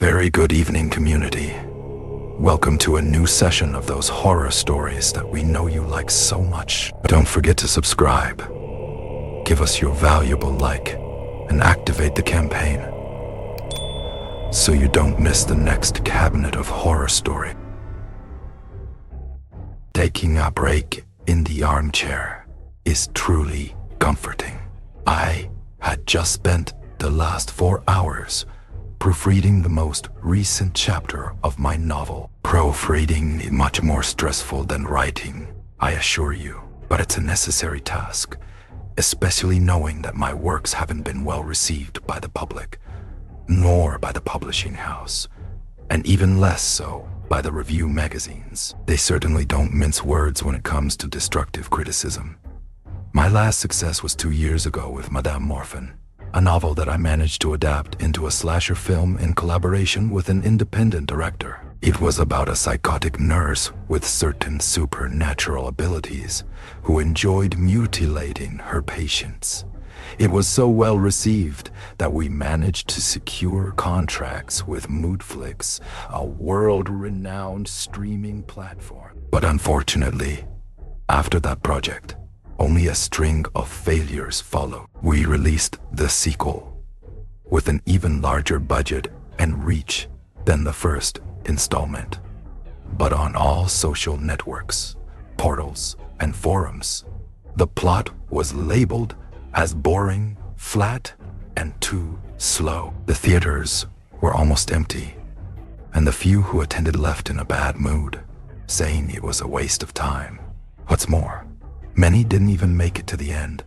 Very good evening, community. Welcome to a new session of those horror stories that we know you like so much. Don't forget to subscribe, give us your valuable like, and activate the campaign so you don't miss the next cabinet of horror story. Taking a break in the armchair is truly comforting. I had just spent the last 4 hours proofreading the most recent chapter of my novel. Proofreading is much more stressful than writing, I assure you, but it's a necessary task, especially knowing that my works haven't been well received by the public, nor by the publishing house, and even less so by the review magazines. They certainly don't mince words when it comes to destructive criticism. My last success was 2 years ago with Madame Morphin, a novel that I managed to adapt into a slasher film in collaboration with an independent director. It was about a psychotic nurse with certain supernatural abilities who enjoyed mutilating her patients. It was so well received that we managed to secure contracts with Moodflix, a world-renowned streaming platform. But unfortunately, after that project, only a string of failures followed. We released the sequel with an even larger budget and reach than the first installment. But on all social networks, portals, and forums, the plot was labeled as boring, flat, and too slow. The theaters were almost empty, and the few who attended left in a bad mood, saying it was a waste of time. What's more, many didn't even make it to the end.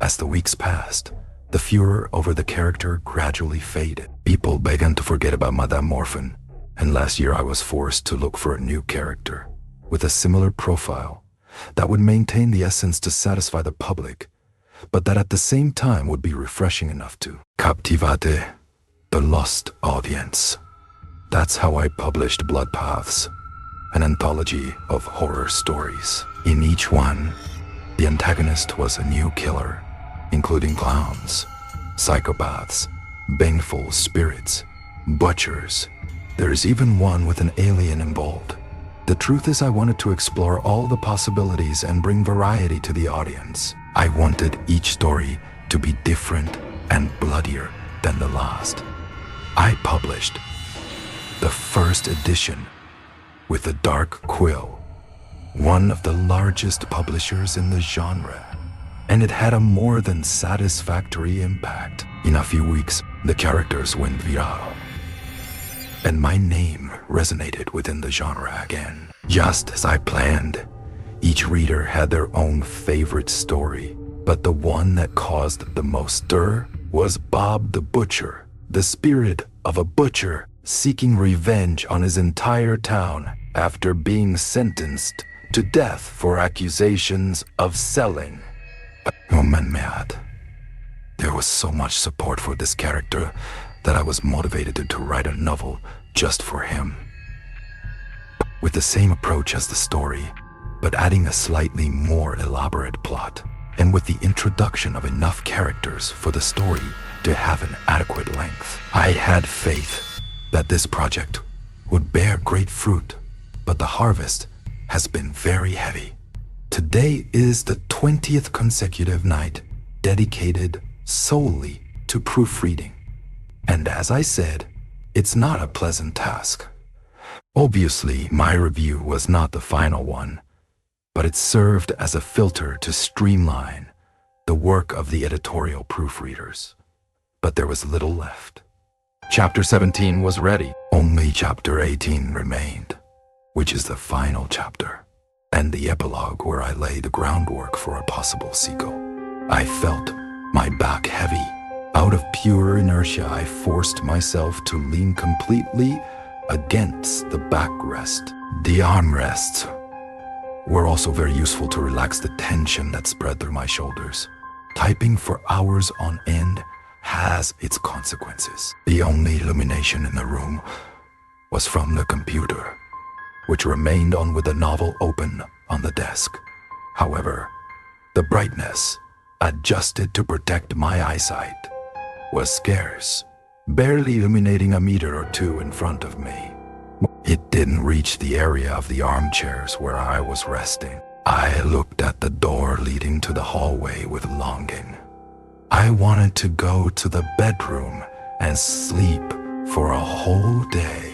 As the weeks passed, the furor over the character gradually faded. People began to forget about Madame Morphin, and last year I was forced to look for a new character with a similar profile that would maintain the essence to satisfy the public, but that at the same time would be refreshing enough to captivate the lost audience. That's how I published Blood Paths, an anthology of horror stories. In each one, the antagonist was a new killer, including clowns, psychopaths, baneful spirits, butchers. There's even one with an alien involved. The truth is, I wanted to explore all the possibilities and bring variety to the audience. I wanted each story to be different and bloodier than the last. I published the first edition with the Dark Quill, one of the largest publishers in the genre, and it had a more than satisfactory impact. In a few weeks, the characters went viral, and my name resonated within the genre again. Just as I planned, each reader had their own favorite story, but the one that caused the most stir was Bob the Butcher, the spirit of a butcher seeking revenge on his entire town after being sentenced to death for accusations of selling. Oh man, there was so much support for this character that I was motivated to write a novel just for him. With the same approach as the story, but adding a slightly more elaborate plot, and with the introduction of enough characters for the story to have an adequate length. I had faith that this project would bear great fruit, but the harvest has been very heavy. Today is the 20th consecutive night dedicated solely to proofreading. And as I said, it's not a pleasant task. Obviously, my review was not the final one, but it served as a filter to streamline the work of the editorial proofreaders. But there was little left. Chapter 17 was ready. Only Chapter 18 remained, which is the final chapter, and the epilogue where I lay the groundwork for a possible sequel. I felt my back heavy. Out of pure inertia, I forced myself to lean completely against the backrest. The armrests were also very useful to relax the tension that spread through my shoulders. Typing for hours on end has its consequences. The only illumination in the room was from the computer, which remained on with the novel open on the desk. However, the brightness, adjusted to protect my eyesight, was scarce, barely illuminating a meter or two in front of me. It didn't reach the area of the armchairs where I was resting. I looked at the door leading to the hallway with longing. I wanted to go to the bedroom and sleep for a whole day,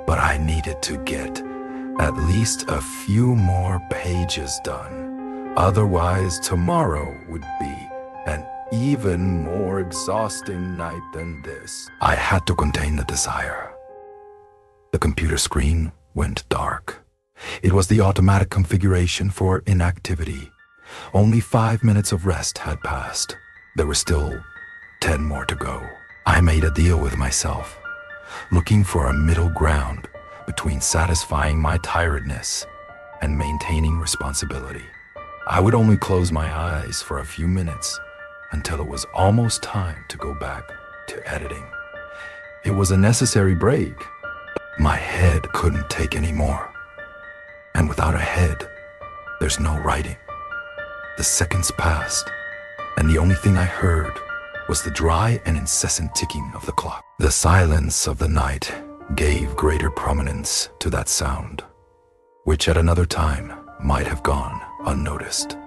but I needed to get at least a few more pages done. Otherwise, tomorrow would be an even more exhausting night than this. I had to contain the desire. The computer screen went dark. It was the automatic configuration for inactivity. Only 5 minutes of rest had passed. There were still 10 more to go. I made a deal with myself, looking for a middle ground between satisfying my tiredness and maintaining responsibility. I would only close my eyes for a few minutes until it was almost time to go back to editing. It was a necessary break. My head couldn't take any more. And without a head, there's no writing. The seconds passed, and the only thing I heard was the dry and incessant ticking of the clock. The silence of the night gave greater prominence to that sound, which at another time might have gone unnoticed.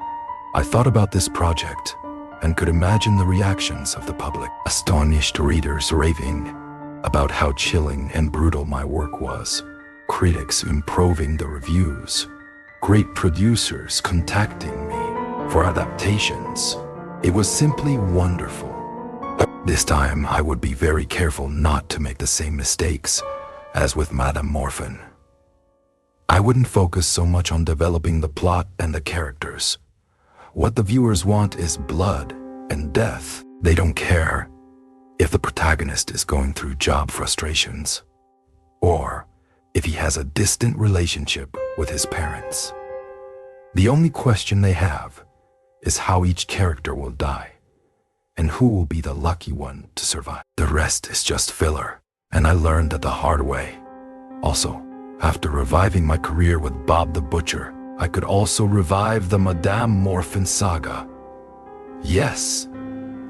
I thought about this project and could imagine the reactions of the public, astonished readers raving about how chilling and brutal my work was, critics improving the reviews, great producers contacting me for adaptations. It was simply wonderful. This time I would be very careful not to make the same mistakes as with Madame Morphin. I wouldn't focus so much on developing the plot and the characters. What the viewers want is blood and death. They don't care if the protagonist is going through job frustrations, or if he has a distant relationship with his parents. The only question they have is how each character will die, and who will be the lucky one to survive. The rest is just filler, and I learned that the hard way. Also, after reviving my career with Bob the Butcher, I could also revive the Madame Morphin saga. Yes,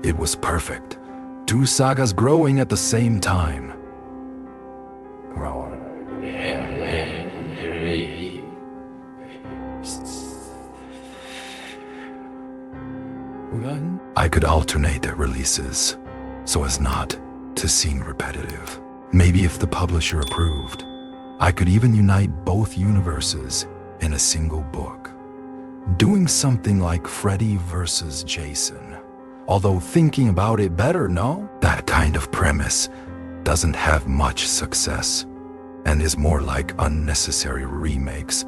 it was perfect. 2 sagas growing at the same time. I could alternate their releases so as not to seem repetitive. Maybe if the publisher approved, I could even unite both universes in a single book, doing something like Freddy versus Jason. Although thinking about it better, no? That kind of premise doesn't have much success and is more like unnecessary remakes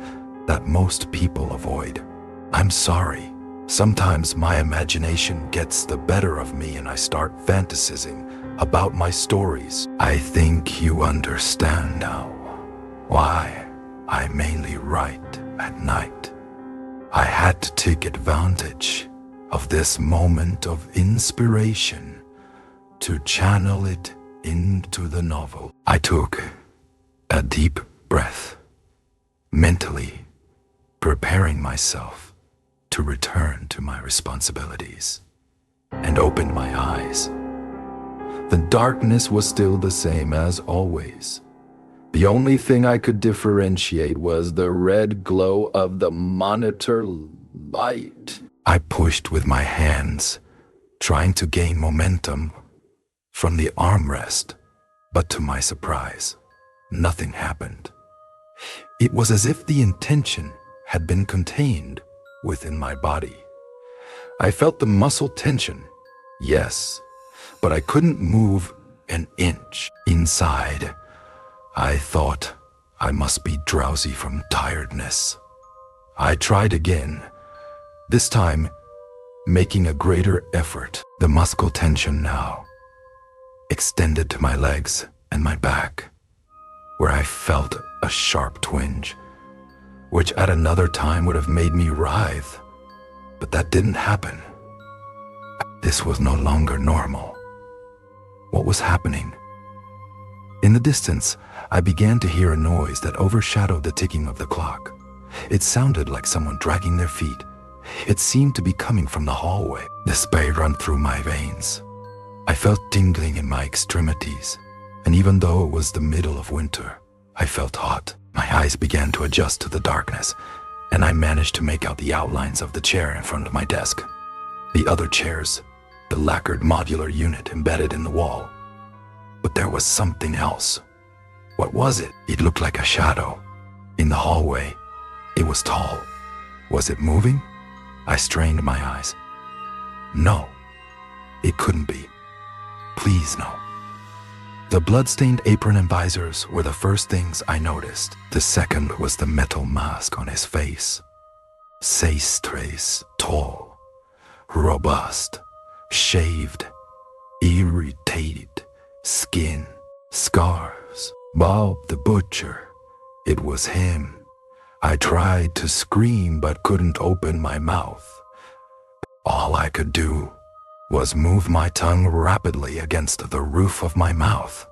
that most people avoid. I'm sorry. Sometimes my imagination gets the better of me and I start fantasizing about my stories. I think you understand now why I mainly write at night. I had to take advantage of this moment of inspiration to channel it into the novel. I took a deep breath, mentally preparing myself to return to my responsibilities, and opened my eyes. The darkness was still the same as always. The only thing I could differentiate was the red glow of the monitor light. I pushed with my hands, trying to gain momentum from the armrest, but to my surprise, nothing happened. It was as if the intention had been contained within my body. I felt the muscle tension, yes, but I couldn't move an inch. Inside, I thought I must be drowsy from tiredness. I tried again, this time making a greater effort. The muscle tension now extended to my legs and my back, where I felt a sharp twinge, which at another time would have made me writhe, but that didn't happen. This was no longer normal. What was happening? In the distance, I began to hear a noise that overshadowed the ticking of the clock. It sounded like someone dragging their feet. It seemed to be coming from the hallway. Despair ran through my veins. I felt tingling in my extremities, and even though it was the middle of winter, I felt hot. My eyes began to adjust to the darkness, and I managed to make out the outlines of the chair in front of my desk. The other chairs, the lacquered modular unit embedded in the wall. But there was something else. What was it? It looked like a shadow. In the hallway, it was tall. Was it moving? I strained my eyes. No, it couldn't be. Please no. The blood-stained apron and visors were the first things I noticed. The second was the metal mask on his face. Trace, tall, robust, shaved, irritated, skin, scars. Bob the butcher. It was him. I tried to scream but couldn't open my mouth. All I could do was move my tongue rapidly against the roof of my mouth.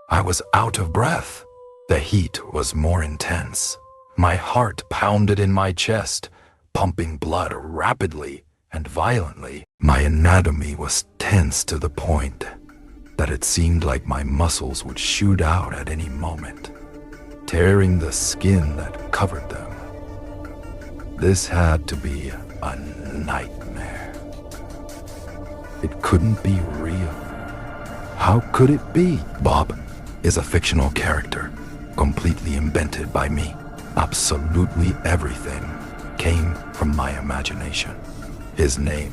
I was out of breath. The heat was more intense. My heart pounded in my chest, pumping blood rapidly and violently. My anatomy was tense to the point that it seemed like my muscles would shoot out at any moment, tearing the skin that covered them. This had to be a nightmare. It couldn't be real. How could it be? Bob is a fictional character, completely invented by me. Absolutely everything came from my imagination. His name,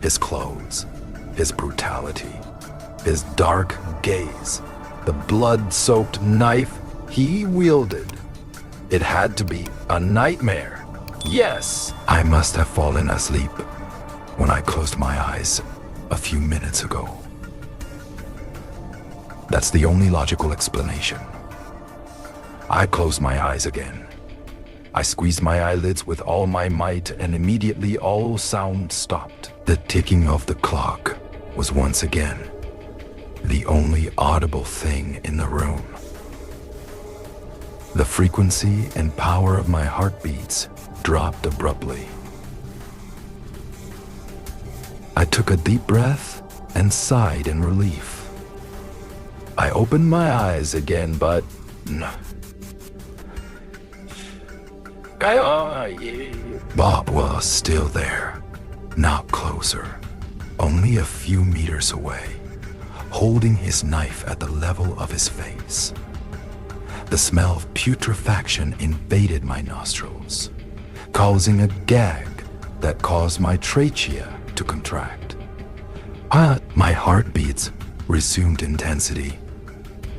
his clothes, his brutality, his dark gaze, the blood-soaked knife he wielded. It had to be a nightmare. Yes, I must have fallen asleep when I closed my eyes a few minutes ago. That's the only logical explanation. I closed my eyes again. I squeezed my eyelids with all my might, and immediately all sound stopped. The ticking of the clock was once again the only audible thing in the room. The frequency and power of my heartbeats dropped abruptly. I took a deep breath and sighed in relief. I opened my eyes again, but no. Bob was still there, now closer, only a few meters away, holding his knife at the level of his face. The smell of putrefaction invaded my nostrils, causing a gag that caused my trachea to contract. My heartbeats resumed intensity,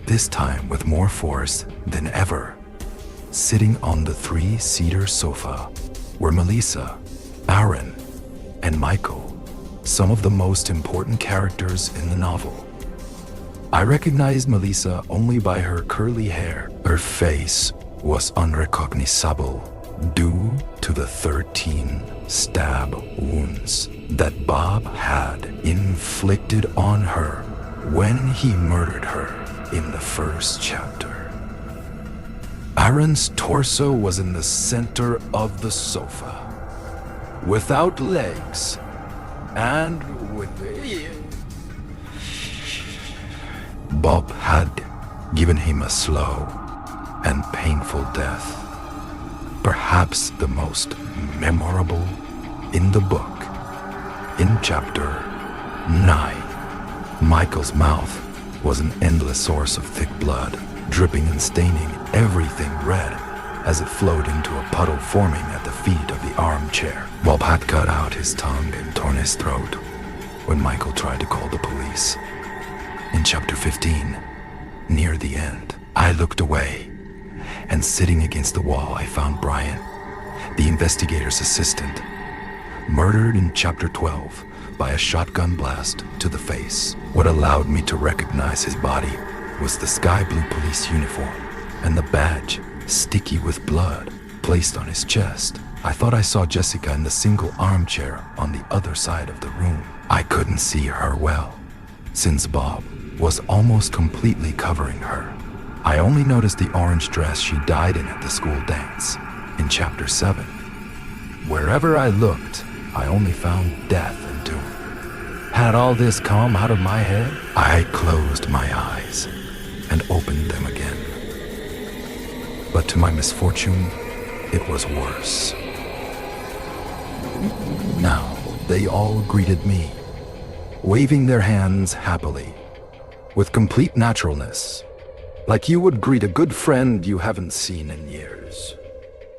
this time with more force than ever. Sitting on the three-seater sofa were Melissa, Aaron, and Michael, some of the most important characters in the novel. I recognized Melissa only by her curly hair. Her face was unrecognizable due to the 13 stab wounds that Bob had inflicted on her when he murdered her in the first chapter. Aaron's torso was in the center of the sofa, without legs, and with Bob had given him a slow and painful death, perhaps the most memorable in the book. In chapter 9, Michael's mouth was an endless source of thick blood, dripping and staining everything red as it flowed into a puddle forming at the feet of the armchair. Bob had cut out his tongue and torn his throat when Michael tried to call the police. In chapter 15, near the end, I looked away, and sitting against the wall I found Brian, the investigator's assistant, murdered in chapter 12 by a shotgun blast to the face. What allowed me to recognize his body was the sky blue police uniform and the badge, sticky with blood, placed on his chest. I thought I saw Jessica in the single armchair on the other side of the room. I couldn't see her well, since Bob was almost completely covering her. I only noticed the orange dress she died in at the school dance in chapter 7. Wherever I looked, I only found death and doom. Had all this calm out of my head, I closed my eyes and opened them again. But to my misfortune, it was worse. Now, they all greeted me, waving their hands happily, with complete naturalness, like you would greet a good friend you haven't seen in years.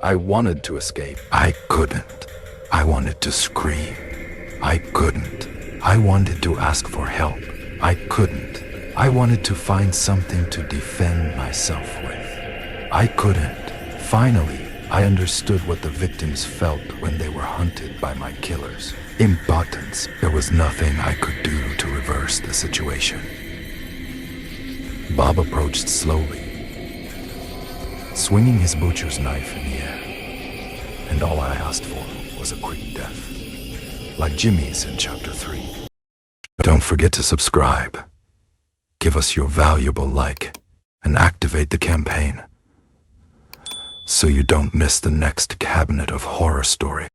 I wanted to escape. I couldn't. I wanted to scream. I couldn't. I wanted to ask for help. I couldn't. I wanted to find something to defend myself with. I couldn't. Finally, I understood what the victims felt when they were hunted by my killers. Impotence. There was nothing I could do to reverse the situation. Bob approached slowly, swinging his butcher's knife in the air, and all I asked for was a quick death, like Jimmy's in Chapter 3. Don't forget to subscribe, give us your valuable like, and activate the campaign so you don't miss the next cabinet of horror story.